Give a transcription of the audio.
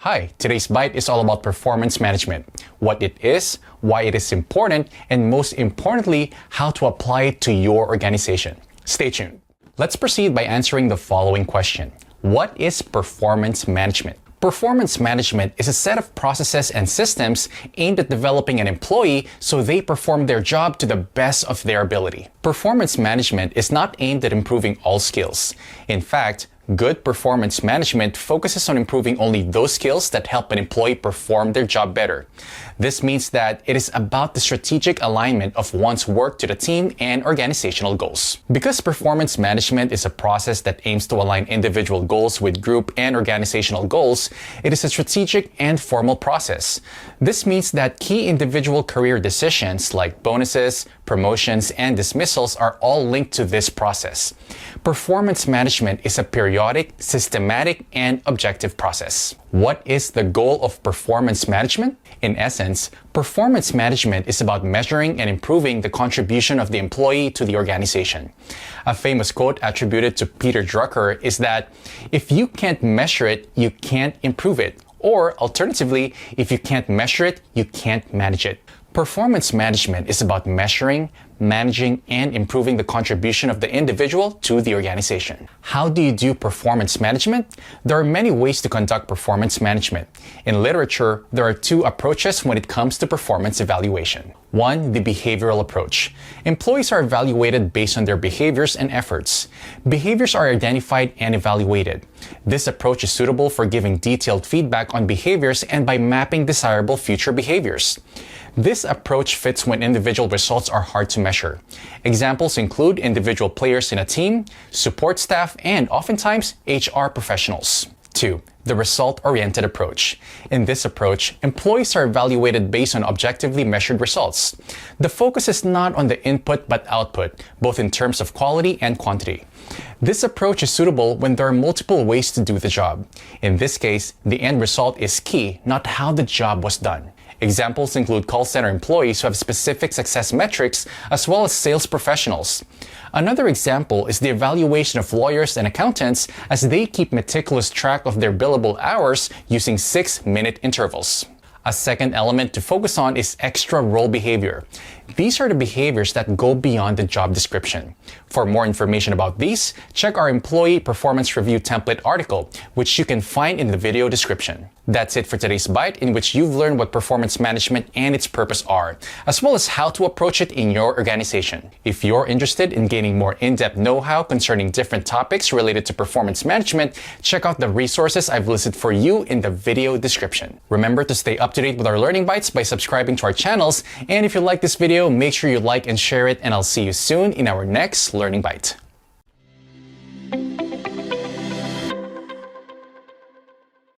Hi, today's bite is all about performance management, what it is, why it is important, and most importantly, how to apply it to your organization. Stay tuned. Let's proceed by answering the following question. What is performance management? Performance management is a set of processes and systems aimed at developing an employee so they perform their job to the best of their ability. Performance management is not aimed at improving all skills. In fact, good performance management focuses on improving only those skills that help an employee perform their job better. This means that it is about the strategic alignment of one's work to the team and organizational goals. Because performance management is a process that aims to align individual goals with group and organizational goals, it is a strategic and formal process. This means that key individual career decisions like bonuses, promotions, and dismissals are all linked to this process. Performance management is a periodic, systematic, and objective process. What is the goal of performance management? In essence, performance management is about measuring and improving the contribution of the employee to the organization. A famous quote attributed to Peter Drucker is that, "If you can't measure it, you can't improve it." Or alternatively, if you can't measure it, you can't manage it. Performance management is about measuring, managing, and improving the contribution of the individual to the organization. How do you do performance management? There are many ways to conduct performance management. In literature, there are two approaches when it comes to performance evaluation. One, the behavioral approach. Employees are evaluated based on their behaviors and efforts. Behaviors are identified and evaluated. This approach is suitable for giving detailed feedback on behaviors and by mapping desirable future behaviors. This approach fits when individual results are hard to measure. Examples include individual players in a team, support staff, and oftentimes HR professionals. 2. The result-oriented approach. In this approach, employees are evaluated based on objectively measured results. The focus is not on the input but output, both in terms of quality and quantity. This approach is suitable when there are multiple ways to do the job. In this case, the end result is key, not how the job was done. Examples include call center employees who have specific success metrics, as well as sales professionals. Another example is the evaluation of lawyers and accountants as they keep meticulous track of their billable hours using 6-minute intervals. A second element to focus on is extra role behavior. These are the behaviors that go beyond the job description. For more information about these, check our Employee Performance Review template article, which you can find in the video description. That's it for today's bite, in which you've learned what performance management and its purpose are, as well as how to approach it in your organization. If you're interested in gaining more in-depth know-how concerning different topics related to performance management, check out the resources I've listed for you in the video description. Remember to stay up to date with our learning bites by subscribing to our channels, and if you like this video, make sure you like and share it, and I'll see you soon in our next learning bite.